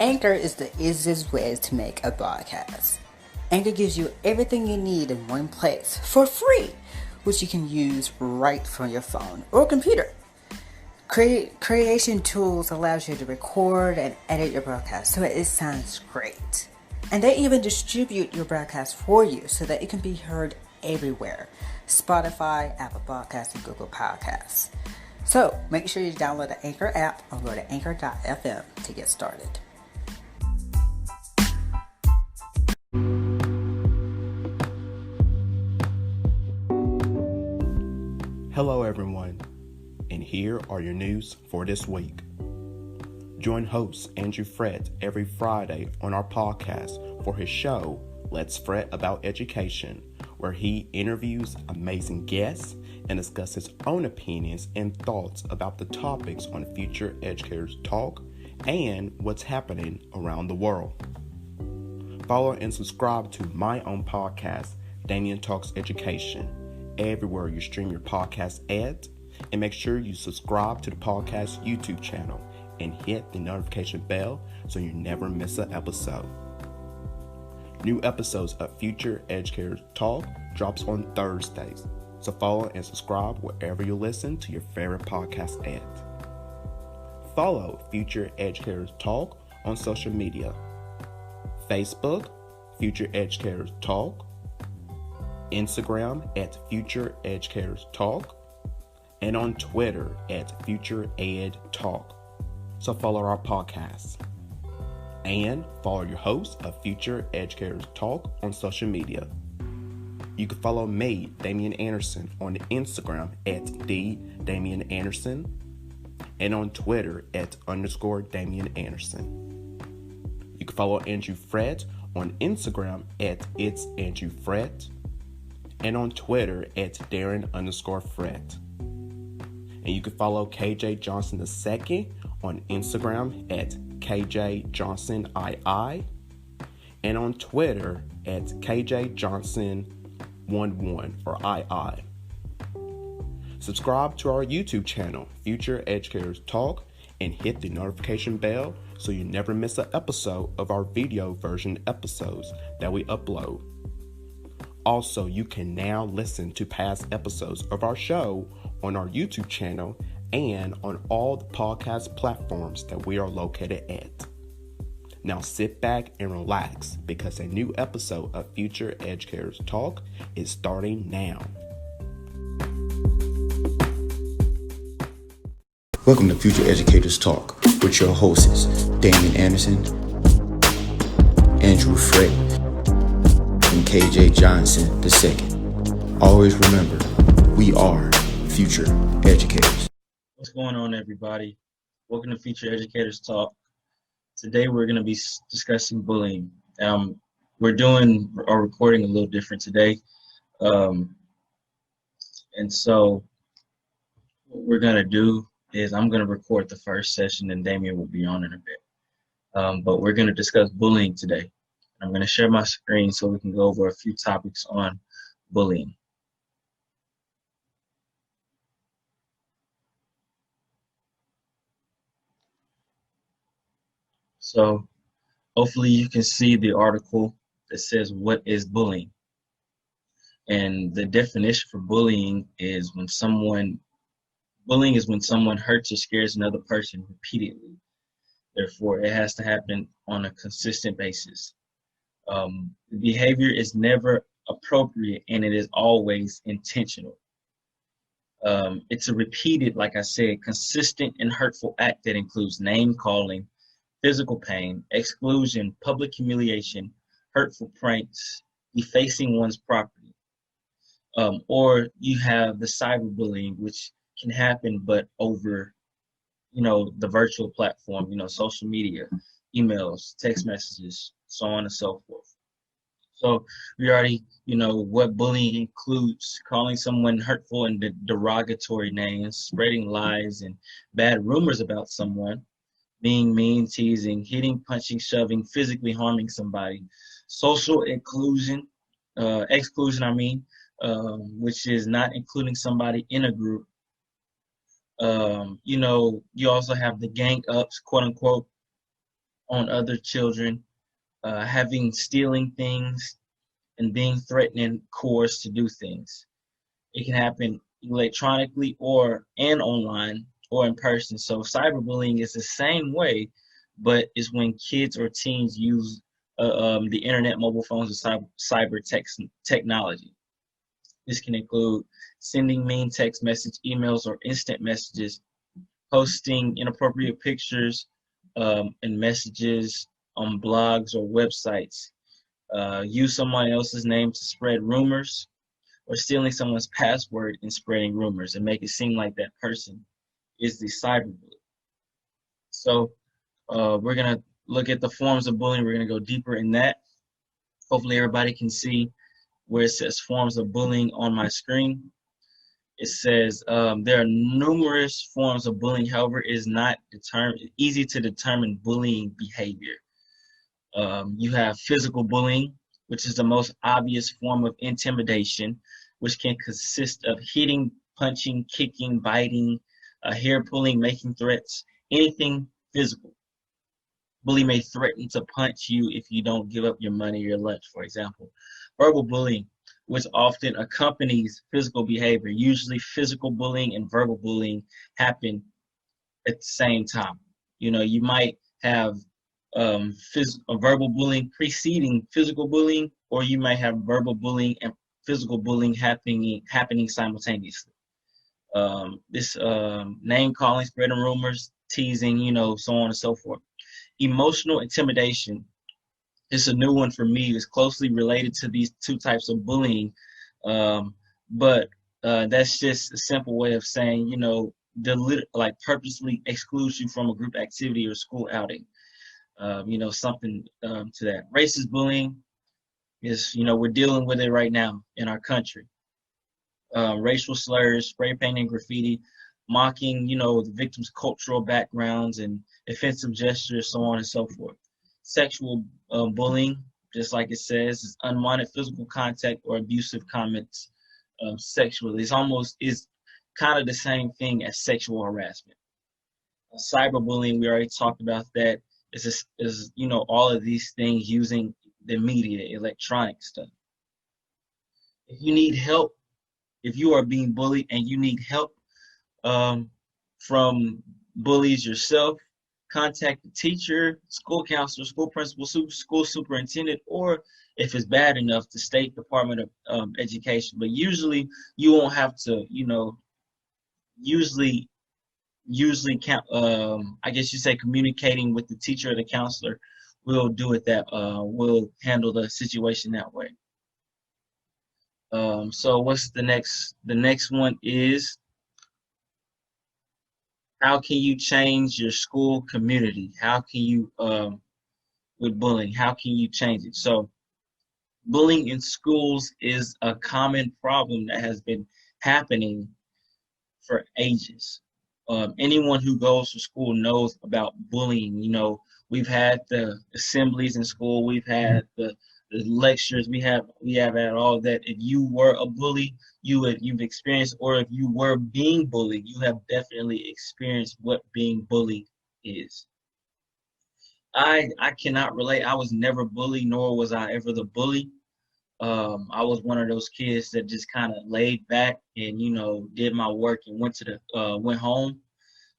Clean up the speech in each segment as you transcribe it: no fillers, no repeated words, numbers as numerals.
Anchor is the easiest way to make a podcast. Anchor gives you everything you need in one place for free, which you can use right from your phone or computer. Creation tools allows you to record and edit your broadcast so it sounds great. And they even distribute your broadcast for you so that it can be heard everywhere. Spotify, Apple Podcasts, and Google Podcasts. So make sure you download the Anchor app or go to anchor.fm to get started. Hello everyone, and here are your news for this week. Join host Andrew FRETT every Friday on our podcast for his show, Let's Fret About Education, where he interviews amazing guests and discusses his own opinions and thoughts about the topics on Future Educators Talk and what's happening around the world. Follow and subscribe to my own podcast, DAMIAN Talks Education, everywhere you stream your podcast at, and make sure you subscribe to the podcast YouTube channel and hit the notification bell so you never miss an episode. New episodes of Future Educators Talk drops on Thursdays, so follow and subscribe wherever you listen to your favorite podcast at. Follow Future Educators Talk on social media: Facebook, Future Educators Talk, Instagram at Future Educators Talk, and on Twitter at Future Ed Talk. So follow our podcast. And follow your host of Future Educators Talk on social media. You can follow me, Damian Anderson, on Instagram at @DamianAnderson and on Twitter at _Damian Anderson. You can follow Andrew FRETT on Instagram at @It'sAndrewFRETT and on Twitter at Darren_Fret. And you can follow KJ Johnson II on Instagram at KJJohnsonII and on Twitter at KJJohnson11 or II. Subscribe to our YouTube channel, Future Educators Talk, and hit the notification bell so you never miss an episode of our video version episodes that we upload. Also, you can now listen to past episodes of our show on our YouTube channel and on all the podcast platforms that we are located at. Now sit back and relax because a new episode of Future Educators Talk is starting now. Welcome to Future Educators Talk with your hosts, Damian Anderson, Andrew FRETT, and KJ Johnson II. Always remember, we are future educators. What's going on, everybody? Welcome to Future Educators Talk. Today we're going to be discussing bullying. We're doing our recording a little different today. And so what we're going to do is I'm going to record the first session and Damian will be on in a bit. But we're going to discuss bullying today. I'm going to share my screen so we can go over a few topics on bullying. So hopefully you can see the article that says, what is bullying? And the definition for bullying is when someone hurts or scares another person repeatedly. Therefore, it has to happen on a consistent basis. The behavior is never appropriate and it is always intentional. It's a repeated, like I said, consistent and hurtful act that includes name calling, physical pain, exclusion, public humiliation, hurtful pranks, defacing one's property. Or you have the cyberbullying, which can happen, but over, the virtual platform, social media, emails, text messages, so on and so forth. So we already, what bullying includes: calling someone hurtful and derogatory names, spreading lies and bad rumors about someone, being mean, teasing, hitting, punching, shoving, physically harming somebody. Social exclusion, which is not including somebody in a group. You also have the gang ups, quote unquote, on other children, stealing things, and being threatening coerced to do things. It can happen electronically and online or in person. So cyberbullying is the same way, but it's when kids or teens use the internet, mobile phones, or cyber technology. This can include sending mean text message, emails, or instant messages, posting inappropriate pictures and messages on blogs or websites, use someone else's name to spread rumors, or stealing someone's password and spreading rumors and make it seem like that person is the cyberbully. So we're going to look at the forms of bullying. We're going to go deeper in that. Hopefully everybody can see where it says forms of bullying on my screen. It says there are numerous forms of bullying. However, it is not easy to determine bullying behavior. You have physical bullying, which is the most obvious form of intimidation, which can consist of hitting, punching, kicking, biting, hair pulling, making threats, anything physical. Bully may threaten to punch you if you don't give up your money or your lunch, for example. Verbal bullying, which often accompanies physical behavior. Usually physical bullying and verbal bullying happen at the same time. You might have verbal bullying preceding physical bullying, or you might have verbal bullying and physical bullying happening simultaneously. This name calling, spreading rumors, teasing, so on and so forth. Emotional intimidation is a new one for me. It's closely related to these two types of bullying, but that's just a simple way of saying, purposely excludes you from a group activity or school outing. Something to that. Racist bullying is, we're dealing with it right now in our country. Racial slurs, spray painting, graffiti, mocking, the victim's cultural backgrounds and offensive gestures, so on and so forth. Sexual bullying, just like it says, is unwanted physical contact or abusive comments sexually. It's kind of the same thing as sexual harassment. Cyberbullying, we already talked about that. Is all of these things using the media, electronic stuff. If you need help, if you are being bullied and you need help from bullies yourself, contact the teacher, school counselor, school principal, school superintendent, or if it's bad enough, the State Department of Education. But usually you won't have to, usually I guess you say communicating with the teacher or the counselor will do it will handle the situation that way. So what's the next? The next one is, how can you change your school community? How can you, with bullying, how can you change it? So bullying in schools is a common problem that has been happening for ages. Anyone who goes to school knows about bullying. We've had the assemblies in school, we've had the lectures, we have had all that. If you were a bully, you've experienced, or if you were being bullied, you have definitely experienced what being bullied is. I cannot relate. I was never bullied, nor was I ever the bully. I was one of those kids that just kind of laid back and did my work and went home.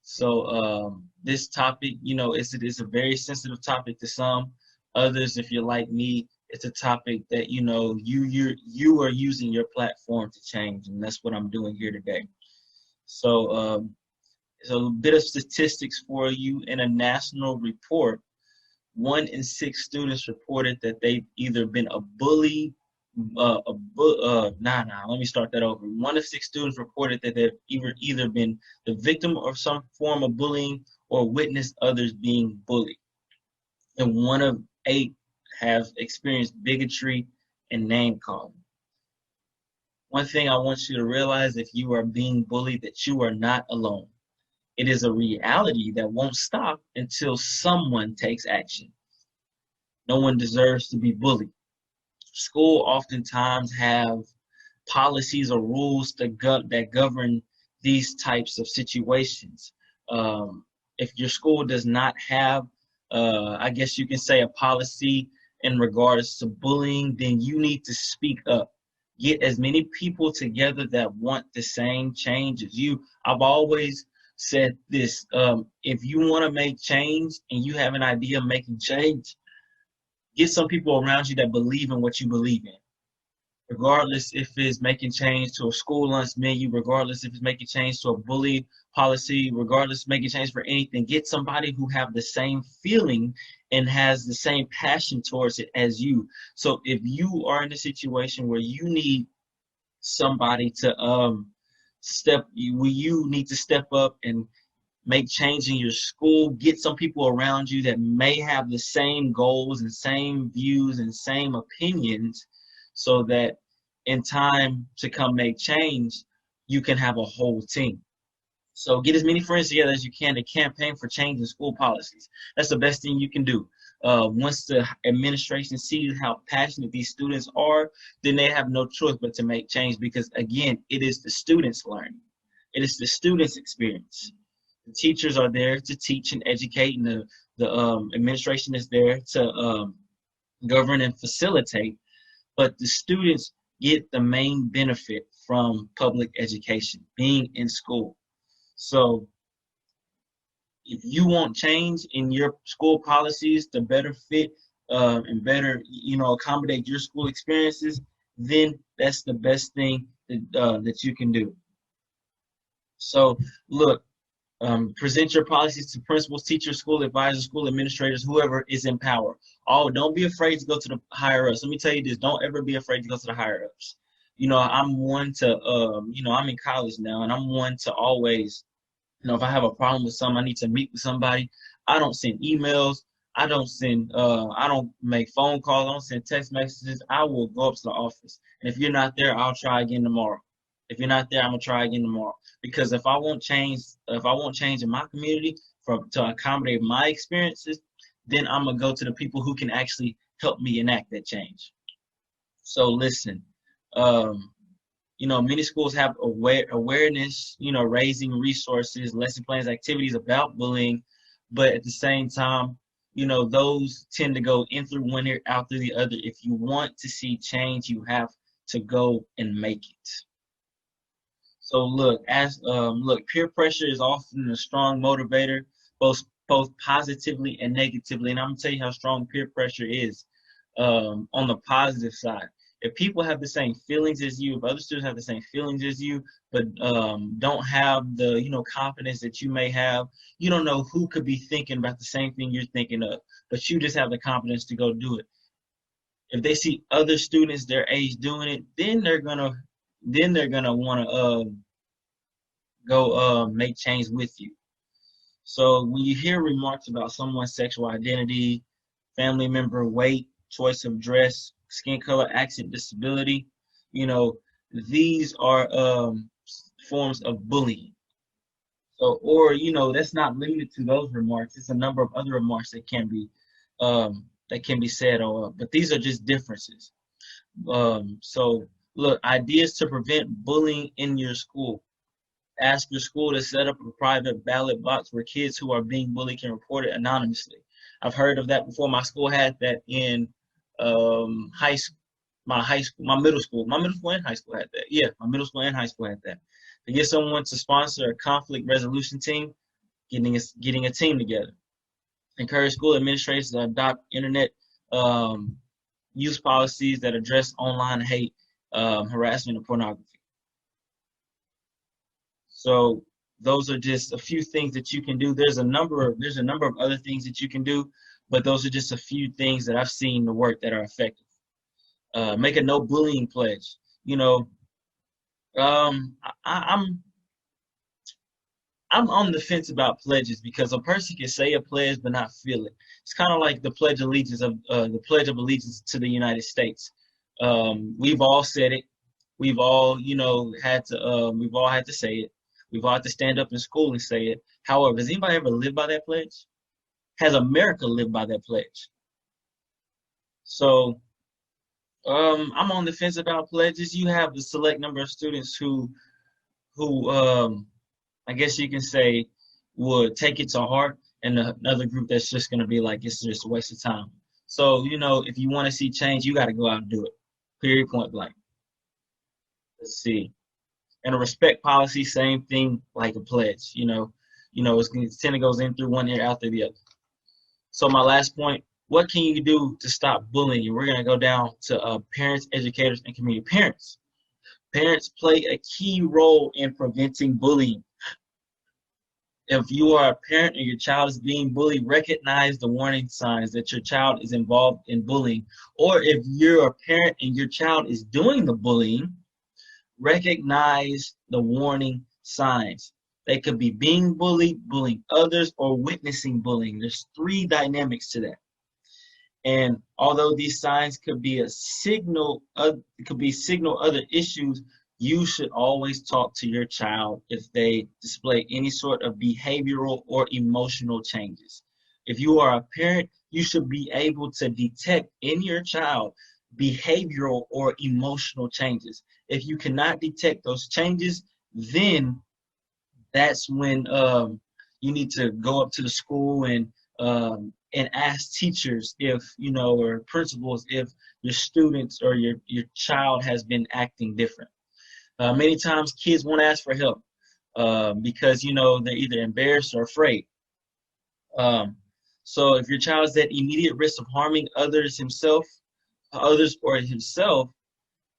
So this topic, it's a very sensitive topic to some. Others, if you're like me, it's a topic that you are using your platform to change, and that's what I'm doing here today. So a bit of statistics for you. In a national report, 1 in 6 students reported that they've either been a bully. Let me start that over. 1 in 6 students reported that they've either been the victim of some form of bullying or witnessed others being bullied. And 1 of 8 have experienced bigotry and name calling. One thing I want you to realize, if you are being bullied, that you are not alone. It is a reality that won't stop until someone takes action. No one deserves to be bullied. School oftentimes have policies or rules that govern these types of situations. If your school does not have I guess you can say a policy in regards to bullying, then you need to speak up. Get as many people together that want the same change as you. I've always said this, if you want to make change and you have an idea of making change, get some people around you that believe in what you believe in. Regardless if it's making change to a school lunch menu, regardless if it's making change to a bully policy, regardless of making change for anything, get somebody who have the same feeling and has the same passion towards it as you. So if you are in a situation where you need somebody to you need to step up and make change in your school, get some people around you that may have the same goals and same views and same opinions, so that in time to come make change, you can have a whole team. So get as many friends together as you can to campaign for change in school policies. That's the best thing you can do. Once the administration sees how passionate these students are, then they have no choice but to make change, because again, it is the students' learning. It is the students' experience. The teachers are there to teach and educate, and the administration is there to govern and facilitate. But the students get the main benefit from public education, being in school. So if you want change in your school policies to better fit and better, accommodate your school experiences, then that's the best thing that you can do. So look, present your policies to principals, teachers, school advisors, school administrators, whoever is in power. Don't be afraid to go to the higher ups. Let me tell you this, don't ever be afraid to go to the higher ups. I'm one to, I'm in college now, and I'm one to always, if I have a problem with something, I need to meet with somebody, I don't send emails, I don't make phone calls, I don't send text messages. I will go up to the office. And if you're not there, I'll try again tomorrow. If you're not there, I'm gonna try again tomorrow. Because if I want change in my community to accommodate my experiences, then I'm gonna go to the people who can actually help me enact that change. So listen, many schools have awareness, raising resources, lesson plans, activities about bullying, but at the same time, those tend to go in through one ear, out through the other. If you want to see change, you have to go and make it. So look, peer pressure is often a strong motivator, both positively and negatively. And I'm gonna tell you how strong peer pressure is on the positive side. If people have the same feelings as you, if other students have the same feelings as you, but don't have the confidence that you may have, you don't know who could be thinking about the same thing you're thinking of, but you just have the confidence to go do it. If they see other students their age doing it, then they're gonna want to go make change with you. So when you hear remarks about someone's sexual identity, family member, weight, choice of dress, skin color, accent, disability, these are forms of bullying. So, or that's not limited to those remarks. It's a number of other remarks that can be said, but these are just differences. So look, ideas to prevent bullying in your school. Ask your school to set up a private ballot box where kids who are being bullied can report it anonymously. I've heard of that before. My school had that in high school. My middle school and high school had that. Yeah, my middle school and high school had that. To get someone to sponsor a conflict resolution team, getting a team together. Encourage school administrators to adopt internet use policies that address online hate, harassment, and pornography. So those are just a few things that you can do. There's a number of other things that you can do, but those are just a few things that I've seen work that are effective. Make a no bullying pledge. I'm on the fence about pledges, because a person can say a pledge but not feel it. It's kind of like the Pledge of Allegiance to the United States. We've all said it. We've all had to say it. We've all had to stand up in school and say it. However, has anybody ever lived by that pledge? Has America lived by that pledge? So I'm on the fence about pledges. You have the select number of students who I guess you can say would take it to heart and another group that's just going to be like, it's just a waste of time. So, if you want to see change, you got to go out and do it. Period, point blank. Let's see. And a respect policy, same thing like a pledge. It kind of goes in through one ear, out through the other. So my last point, what can you do to stop bullying? We're going to go down to parents, educators, and community. Parents play a key role in preventing bullying. If you are a parent and your child is being bullied, recognize the warning signs that your child is involved in bullying. Or if you're a parent and your child is doing the bullying, recognize the warning signs. They could be being bullied, bullying others, or witnessing bullying. There's 3 dynamics to that. And although these signs could be a signal, signal other issues, you should always talk to your child if they display any sort of behavioral or emotional changes. If you are a parent, you should be able to detect in your child behavioral or emotional changes. If you cannot detect those changes, then that's when you need to go up to the school and ask teachers or principals if your students or your child has been acting different. Many times kids won't ask for help because, they're either embarrassed or afraid. So if your child is at immediate risk of harming others or himself,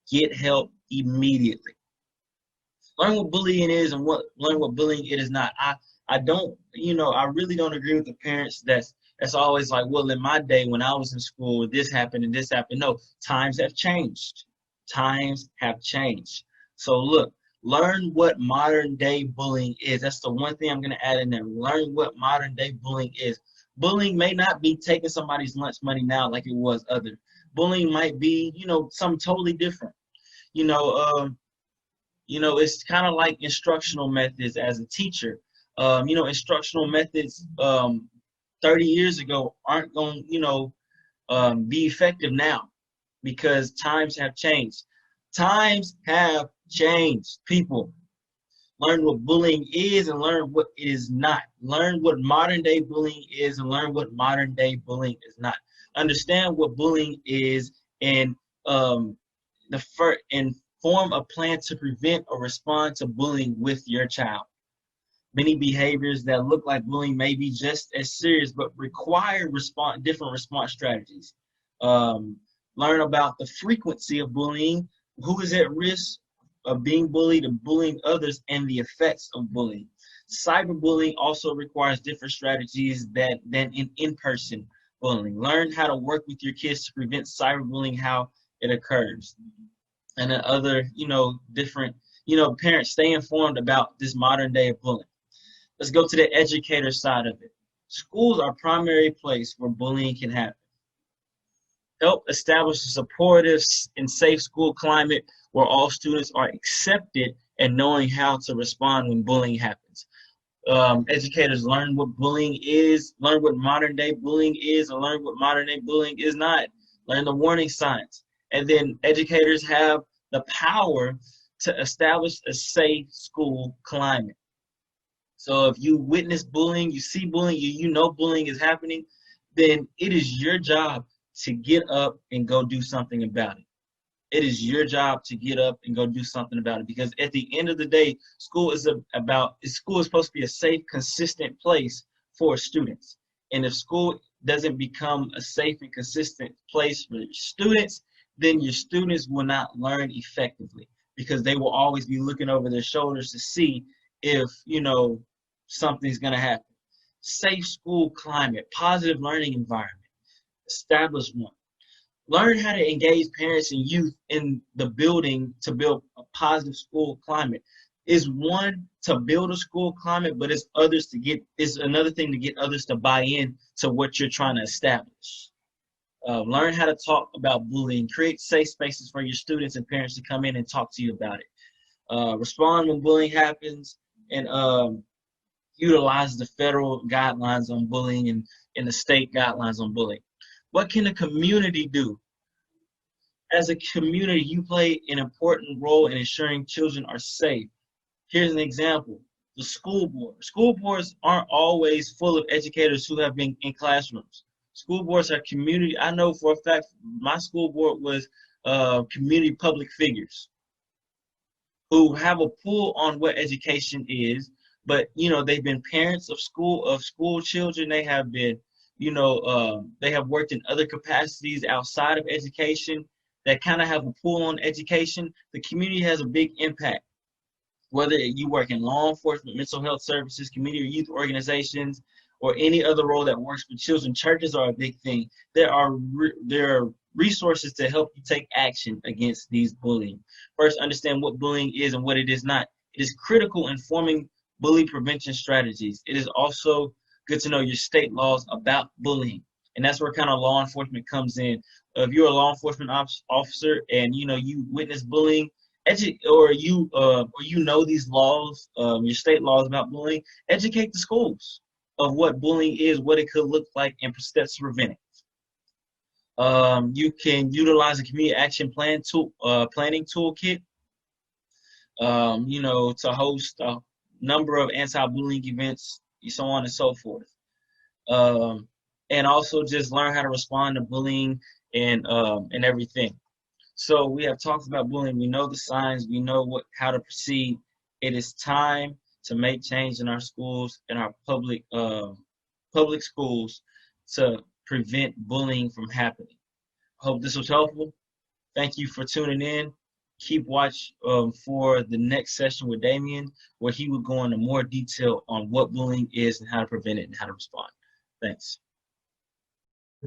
get help immediately. Learn what bullying is and learn what bullying it is not. I really don't agree with the parents that's always like, well, in my day when I was in school, this happened and this happened. No, times have changed. Times have changed. So look, learn what modern day bullying is. That's the one thing I'm going to add in there. Learn what modern day bullying is. Bullying may not be taking somebody's lunch money now like it was other. Bullying might be, something totally different. It's kind of like instructional methods as a teacher. Instructional methods 30 years ago aren't going to, be effective now because times have changed. Times have changed, people. Learn what bullying is and learn what it is not. Learn what modern day bullying is and learn what modern day bullying is not. Understand what bullying is and form a plan to prevent or respond to bullying with your child. Many behaviors that look like bullying may be just as serious, but require different response strategies. Learn about the frequency of bullying, who is at risk of being bullied and bullying others, and the effects of bullying. Cyberbullying also requires different strategies than in-person bullying. Learn how to work with your kids to prevent cyberbullying, how it occurs. And then other, different, parents stay informed about this modern day of bullying. Let's go to the educator side of it. Schools are a primary place where bullying can happen. Help establish a supportive and safe school climate where all students are accepted and knowing how to respond when bullying happens. Educators learn what bullying is, learn what modern day bullying is, and learn what modern day bullying is not. Learn the warning signs. And then educators have the power to establish a safe school climate. So if you witness bullying, you see bullying, you know bullying is happening, then it is your job to get up and go do something about it. It is your job to get up and go do something about it, because at the end of the day, school is supposed to be a safe, consistent place for students. And if school doesn't become a safe and consistent place for your students, then your students will not learn effectively, because they will always be looking over their shoulders to see if, something's going to happen. Safe school climate, positive learning environment. Establish one. Learn how to engage parents and youth in the building to build a positive school climate. Is one to build a school climate, but it's another thing to get others to buy in to what you're trying to establish. Learn how to talk about bullying. Create safe spaces for your students and parents to come in and talk to you about it. Respond when bullying happens, and utilize the federal guidelines on bullying and the state guidelines on bullying. What can the community do? As a community, you play an important role in ensuring children are safe. Here's an example. the school board. School boards aren't always full of educators who have been in classrooms. School boards are community. I know for a fact my school board was community public figures who have a pull on what education is, but they've been parents of school children. They have been, they have worked in other capacities outside of education that kind of have a pull on education. The community has a big impact. Whether you work in law enforcement, mental health services, community or youth organizations, or any other role that works with children, churches are a big thing. There are resources to help you take action against these bullying. First, understand what bullying is and what it is not. It is critical in forming bully prevention strategies. It is also good to know your state laws about bullying. And that's where kind of law enforcement comes in. If you're a law enforcement officer and you witness bullying, or you know these laws, your state laws about bullying, educate the schools of what bullying is, what it could look like, and steps to prevent it. You can utilize a community action planning toolkit, to host a number of anti-bullying events, so on and so forth. And also just learn how to respond to bullying and everything. So we have talked about bullying. We know the signs. We know how to proceed. It is time to make change in our schools, in our public schools, to prevent bullying from happening. Hope this was helpful. Thank you for tuning in. Keep watch for the next session with Damian, where he will go into more detail on what bullying is and how to prevent it and how to respond. Thanks.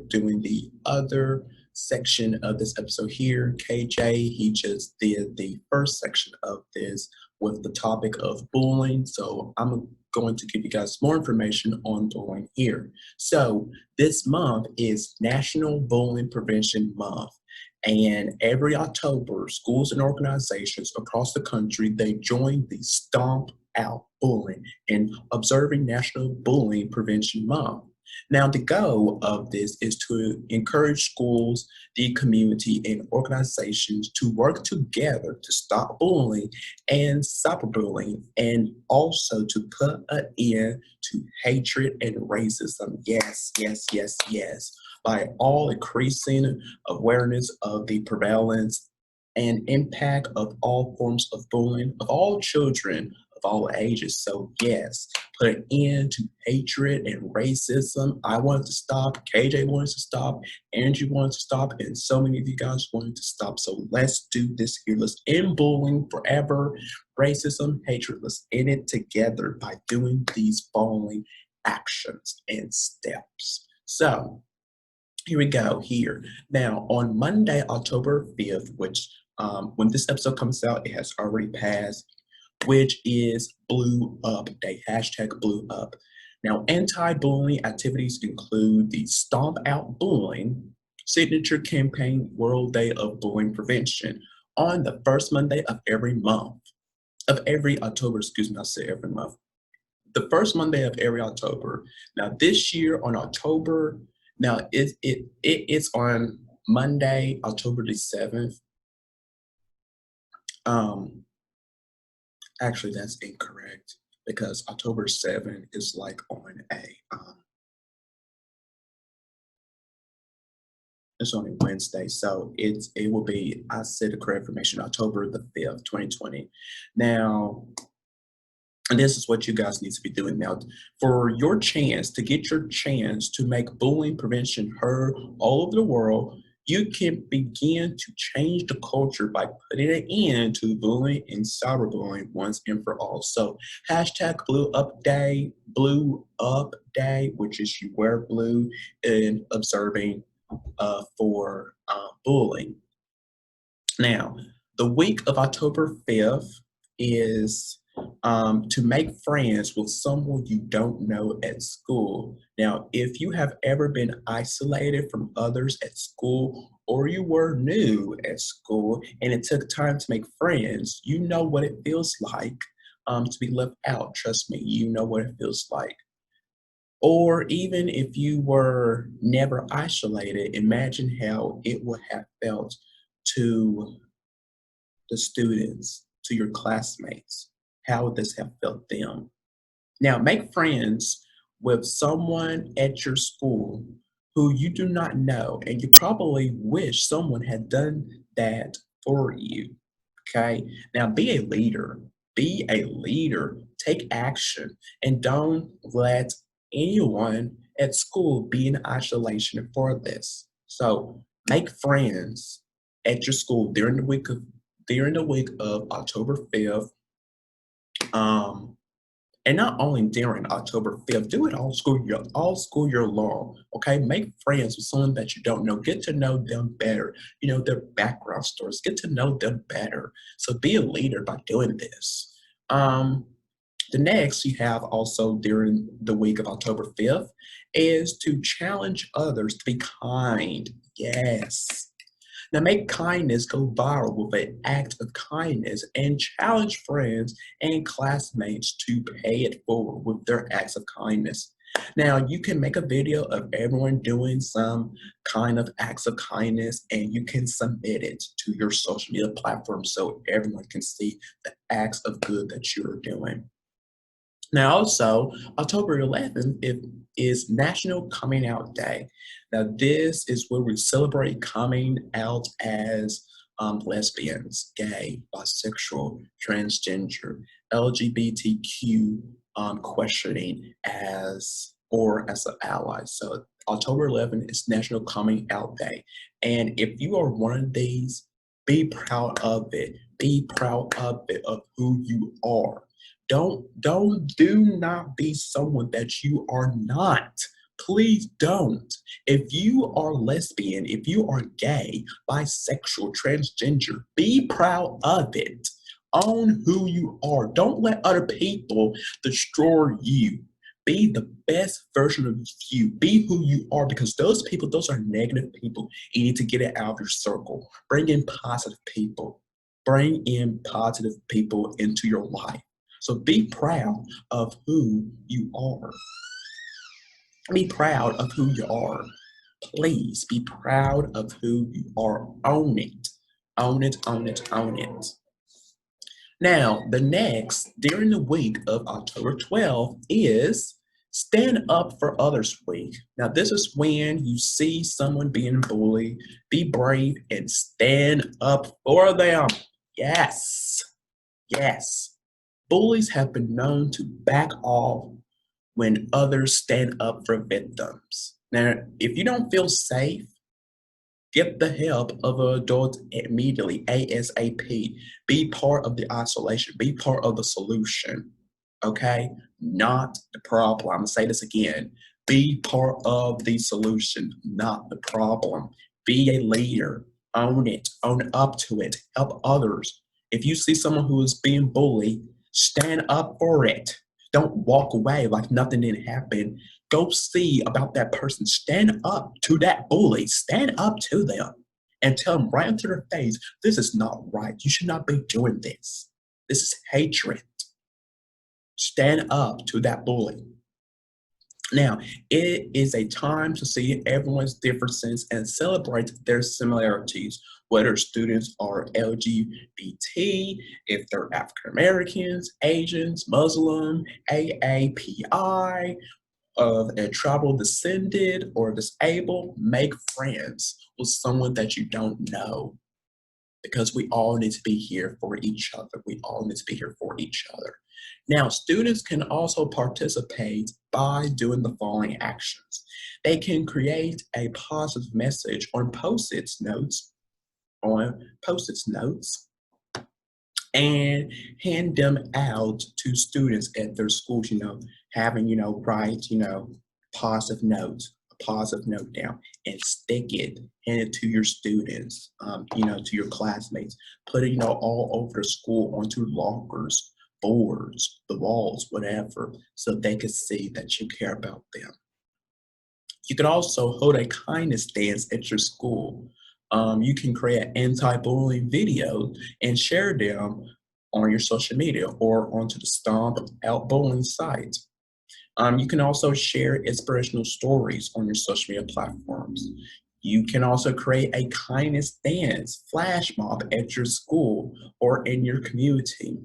Doing the other section of this episode here, KJ, he just did the first section of this with the topic of bullying. So I'm going to give you guys more information on bullying here. So this month is National Bullying Prevention Month. And every October, schools and organizations across the country, they join the Stomp Out Bullying and observing National Bullying Prevention Month. Now, the goal of this is to encourage schools, the community, and organizations to work together to stop bullying and cyberbullying, and also to put an end to hatred and racism. Yes, yes, yes, yes. By all increasing awareness of the prevalence and impact of all forms of bullying of all children of all ages. So yes, put an end to hatred and racism. I wanted to stop, KJ wanted to stop, Andrew wanted to stop, and so many of you guys wanted to stop. So let's do this here. Let's end bullying forever, racism, hatred. Let's end it together by doing these following actions and steps. So here we go here. Now, on Monday, October 5th, which when this episode comes out, it has already passed, which is Blue Up Day, hashtag Blue Up. Now, anti-bullying activities include the Stomp Out Bullying Signature Campaign World Day of Bullying Prevention on the first Monday of every month, of every October, I said every month. The first Monday of every October. Now, this year on October, now it's on Monday, October the 7th. Actually, that's incorrect because October 7th is like on it's on a Wednesday, so it will be, I said the correct information, October the 5th, 2020. Now, and this is what you guys need to be doing now. For your chance, to get your chance to make bullying prevention heard all over the world, you can begin to change the culture by putting an end to bullying and cyberbullying once and for all. So hashtag Blue Up Day, which is you wear blue, and observing for bullying. Now, the week of October 5th is to make friends with someone you don't know at school. Now, if you have ever been isolated from others at school, or you were new at school and it took time to make friends, you know what it feels like to be left out. Trust me, you know what it feels like. Or even if you were never isolated, imagine how it would have felt to the students, to your classmates. How would this have felt them? Now, make friends with someone at your school who you do not know, and you probably wish someone had done that for you. Okay? Now, be a leader. Be a leader. Take action, and don't let anyone at school be in isolation for this. So, make friends at your school during the week of October 5th. Um, and not only during October 5th, do it all school year long. Okay, make friends with someone that you don't know. Get to know them better. You know, their background stories. Get to know them better. So be a leader by doing this. Um, the next you have also during the week of October 5th is to challenge others to be kind. Yes. Now make kindness go viral with an act of kindness and challenge friends and classmates to pay it forward with their acts of kindness. Now you can make a video of everyone doing some kind of acts of kindness and you can submit it to your social media platform so everyone can see the acts of good that you're doing. Now, also, October 11th is National Coming Out Day. Now, this is where we celebrate coming out as lesbians, gay, bisexual, transgender, LGBTQ questioning as an ally. So, October 11th is National Coming Out Day. And if you are one of these, be proud of it. Be proud of it, of who you are. Do not be someone that you are not. Please don't. If you are lesbian, if you are gay, bisexual, transgender, be proud of it. Own who you are. Don't let other people destroy you. Be the best version of you. Be who you are because those people, those are negative people. You need to get it out of your circle. Bring in positive people. Bring in positive people into your life. So be proud of who you are. Be proud of who you are. Please be proud of who you are. Own it. Own it, own it, own it. Now, the next, during the week of October 12th, is Stand Up for Others Week. Now, this is when you see someone being bullied, be brave and stand up for them. Yes. Yes. Bullies have been known to back off when others stand up for victims. Now, if you don't feel safe, get the help of an adult immediately, ASAP. Be part of the isolation. Be part of the solution, okay? Not the problem. I'm gonna say this again. Be part of the solution, not the problem. Be a leader. Own it. Own up to it. Help others. If you see someone who is being bullied, stand up for it. Don't walk away like nothing didn't happen. Go see about that person. Stand up to that bully. Stand up to them and tell them right into their face, this is not right. You should not be doing this. This is hatred. Stand up to that bully. Now, it is a time to see everyone's differences and celebrate their similarities, whether students are LGBT, if they're African Americans, Asians, Muslim, AAPI, of a tribal descended or disabled. Make friends with someone that you don't know because we all need to be here for each other. We all need to be here for each other. Now, students can also participate by doing the following actions. They can create a positive message on Post-it notes, and hand them out to students at their schools, having, write, positive notes, a positive note down and stick it, hand it to your students, to your classmates, put it, all over the school onto lockers, boards, the walls, whatever, so they can see that you care about them. You can also hold a kindness dance at your school. You can create anti-bullying videos and share them on your social media or onto the Stomp Out Bullying site. You can also share inspirational stories on your social media platforms. You can also create a kindness dance flash mob at your school or in your community.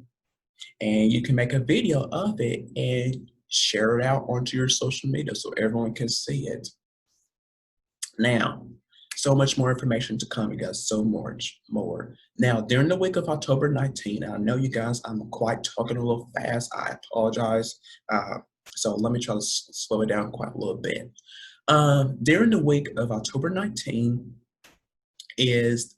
And you can make a video of it and share it out onto your social media so everyone can see it. Now, so much more information to come, you guys, so much more. Now, during the week of October 19, I know you guys, I'm quite talking a little fast. I apologize. So let me try to slow it down quite a little bit. During the week of October 19 is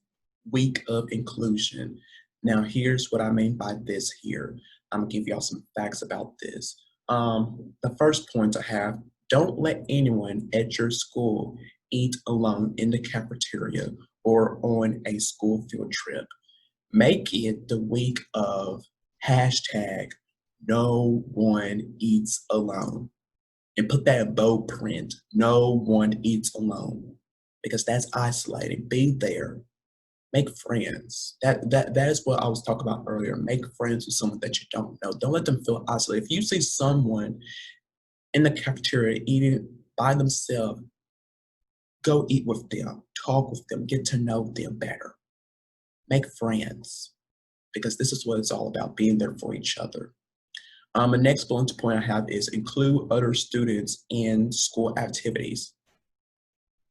week of inclusion. Now, here's what I mean by this here. I'm gonna give y'all some facts about this. The first point I have, don't let anyone at your school eat alone in the cafeteria or on a school field trip. Make it the week of hashtag no one eats alone. And put that in bold print, no one eats alone. Because that's isolating. Be there. Make friends. That is what I was talking about earlier. Make friends with someone that you don't know. Don't let them feel isolated. If you see someone in the cafeteria eating by themselves, go eat with them, talk with them, get to know them better. Make friends, because this is what it's all about, being there for each other. The next bullet point I have is include other students in school activities.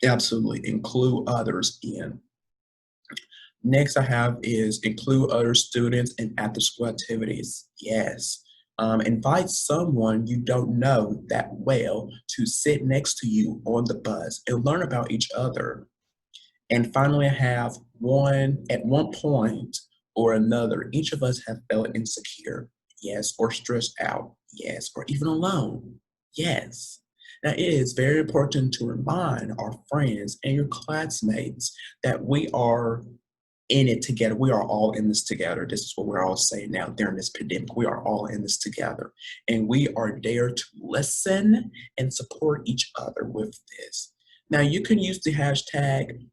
Absolutely, include others in. Next I have is include other students in after-school activities. Yes. Invite someone you don't know that well to sit next to you on the bus and learn about each other. And finally, I have at one point or another, each of us have felt insecure, yes, or stressed out, yes, or even alone, yes. Now, it is very important to remind our friends and your classmates that we are in it together. We are all in this together. This is what we're all saying now during this pandemic. We are all in this together. And we are there to listen and support each other with this. Now, you can use the hashtag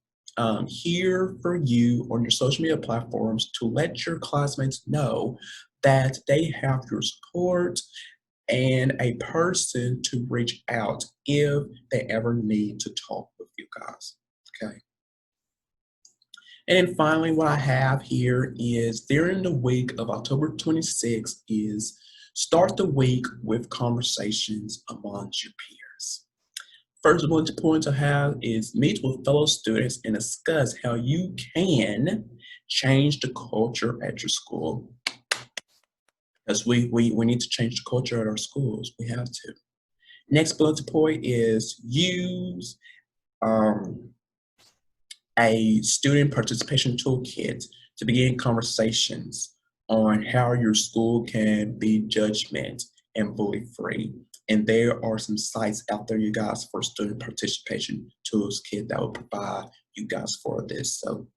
here for you on your social media platforms to let your classmates know that they have your support and a person to reach out if they ever need to talk with you guys. Okay. And then finally, what I have here is during the week of October 26th is start the week with conversations amongst your peers. First point I have is meet with fellow students and discuss how you can change the culture at your school. Because we need to change the culture at our schools. We have to. Next bullet point is use a student participation toolkit to begin conversations on how your school can be judgment and bully free. And there are some sites out there, you guys, for student participation tools kit that will provide you guys for this. So,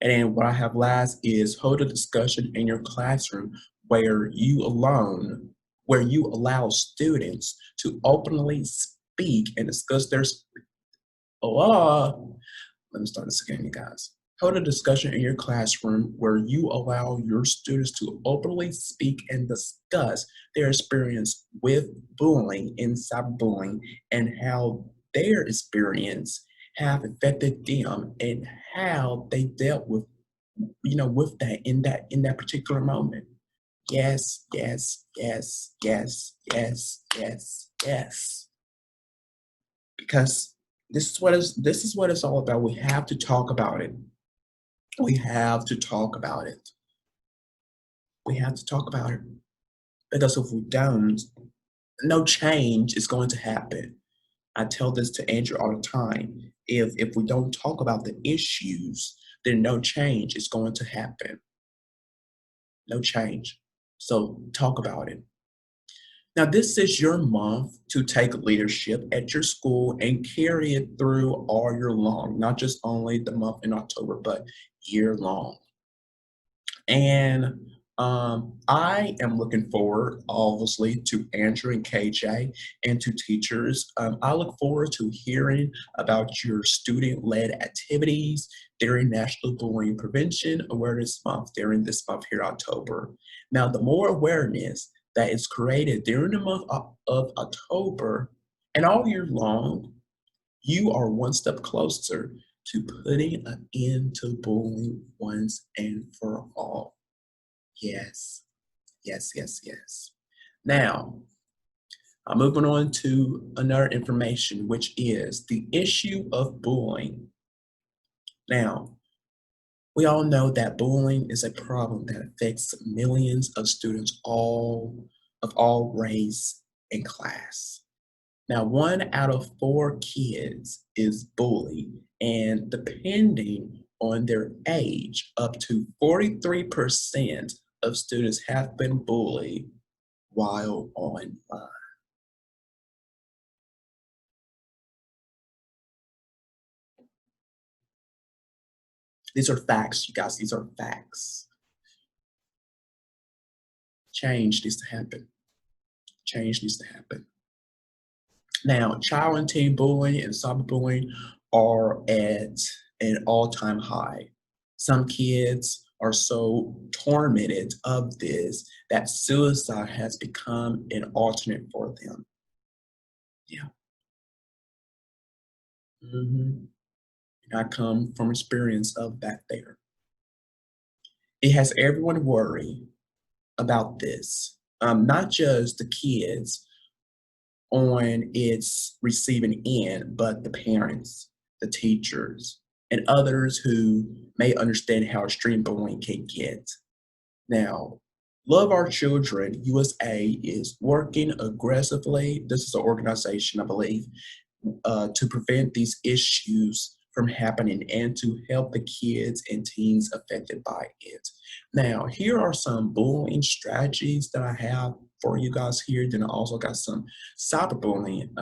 and then what I have last is hold a discussion in your classroom where you allow students to openly speak and discuss their let me start this again, you guys. Hold a discussion in your classroom where you allow your students to openly speak and discuss their experience with bullying and cyberbullying and how their experience have affected them and how they dealt with, with that in that particular moment. Yes, yes, yes, yes, yes, yes, yes. Because this is what it's all about. We have to talk about it. We have to talk about it. We have to talk about it. Because if we don't, no change is going to happen. I tell this to Andrew all the time. If we don't talk about the issues, then no change is going to happen. No change. So talk about it. Now, this is your month to take leadership at your school and carry it through all year long, not just only the month in October, but year long. And I am looking forward, obviously, to Andrew and KJ and to teachers. I look forward to hearing about your student-led activities during National Bullying Prevention Awareness Month, during this month here, October. Now, the more awareness that is created during the month of October and all year long, you are one step closer to putting an end to bullying once and for all. Yes, yes, yes, yes. Now, Moving on to another information, which is the issue of bullying. Now, we all know that bullying is a problem that affects millions of students of all race and class. Now, 1 out of 4 kids is bullied, and depending on their age, up to 43% of students have been bullied while online. These are facts, you guys. These are facts. Change needs to happen. Change needs to happen. Now, child and teen bullying and cyberbullying are at an all-time high. Some kids are so tormented of this that suicide has become an alternate for them. Yeah. And I come from experience of that there. It has everyone worried about this, not just the kids on its receiving end, but the parents, the teachers, and others who may understand how extreme bullying can get. Now, Love Our Children USA is working aggressively. This is an organization, I believe, to prevent these issues from happening and to help the kids and teens affected by it. Now, here are some bullying strategies that I have for you guys here. Then I also got some cyberbullying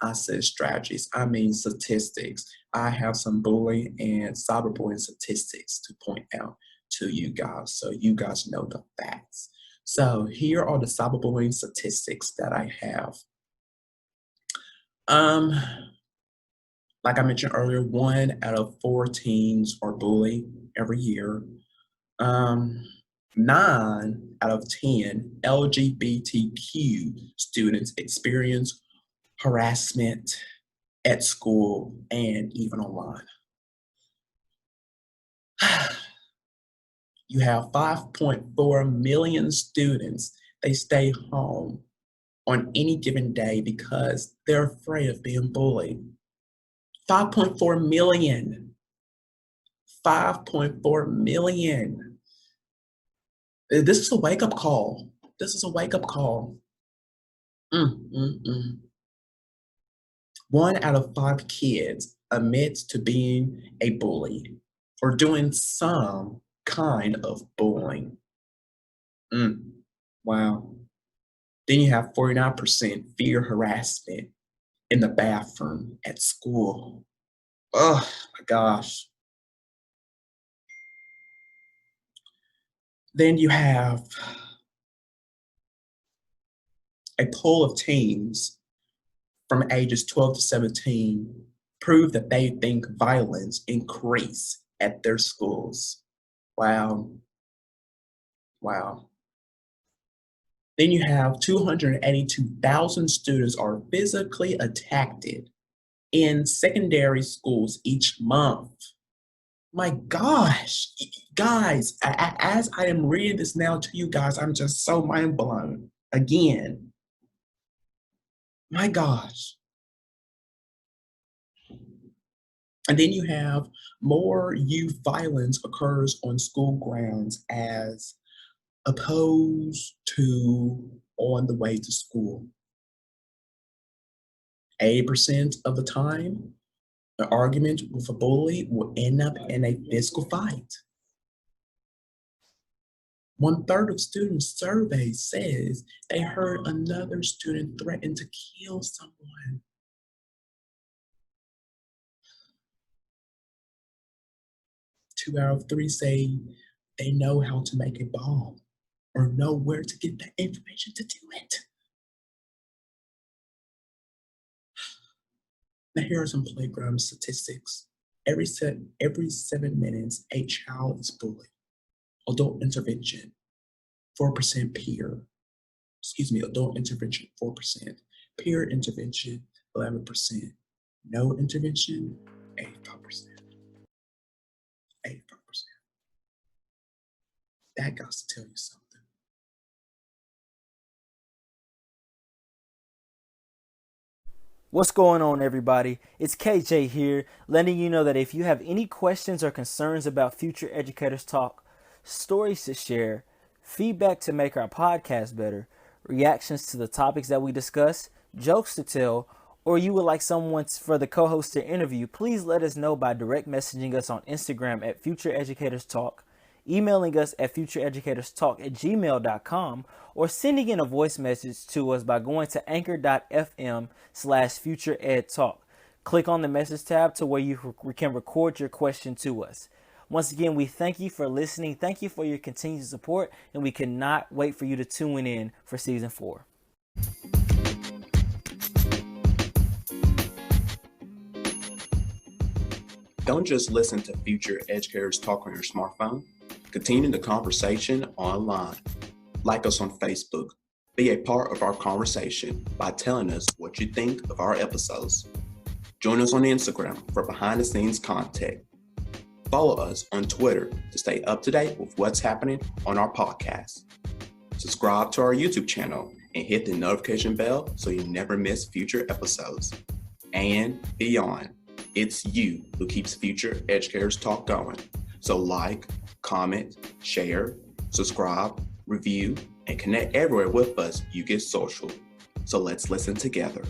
I said strategies, I mean statistics. I have some bullying and cyberbullying statistics to point out to you guys so you guys know the facts. So here are the cyberbullying statistics that I have. Like I mentioned earlier, 1 out of 4 teens are bullied every year. 9 out of 10 LGBTQ students experience harassment at school and even online. You have 5.4 million students. They stay home on any given day because they're afraid of being bullied. 5.4 million. 5.4 million. This is a wake-up call. This is a wake-up call. 1 out of 5 kids admits to being a bully or doing some kind of bullying. Wow. Then you have 49% fear harassment in the bathroom at school. Oh my gosh. Then you have a poll of teens from ages 12 to 17 prove that they think violence increase at their schools. Wow. Wow. Then you have 282,000 students are physically attacked in secondary schools each month. My gosh, guys, as I am reading this now to you guys, I'm just so mind blown again. My gosh. And then you have more youth violence occurs on school grounds as opposed to on the way to school. 80% of the time, the argument with a bully will end up in a physical fight. 1/3 of students surveyed says they heard another student threaten to kill someone. 2 out of 3 say they know how to make a bomb or know where to get the information to do it. Now here are some playground statistics. Every 7 minutes, a child is bullied. Adult intervention, 4% adult intervention, 4%. Peer intervention, 11%. No intervention, 85%. 85%. That got to tell you something. What's going on, everybody? It's KJ here, letting you know that if you have any questions or concerns about Future Educators Talk, stories to share, feedback to make our podcast better, reactions to the topics that we discuss, jokes to tell, or you would like someone for the co-host to interview, please let us know by direct messaging us on Instagram at Future Educators Talk, emailing us at futureeducatorstalk@gmail.com, or sending in a voice message to us by going to anchor.fm/futureedtalk. Click on the message tab to where you can record your question to us. Once again, we thank you for listening. Thank you for your continued support, and we cannot wait for you to tune in for season 4. Don't just listen to Future Educators Talk on your smartphone. Continue the conversation online. Like us on Facebook. Be a part of our conversation by telling us what you think of our episodes. Join us on Instagram for behind-the-scenes content. Follow us on Twitter to stay up to date with what's happening on our podcast. Subscribe to our YouTube channel and hit the notification bell so you never miss future episodes. And beyond, it's you who keeps Future Educators Talk going. So like, comment, share, subscribe, review, and connect everywhere with us you get social. So let's listen together.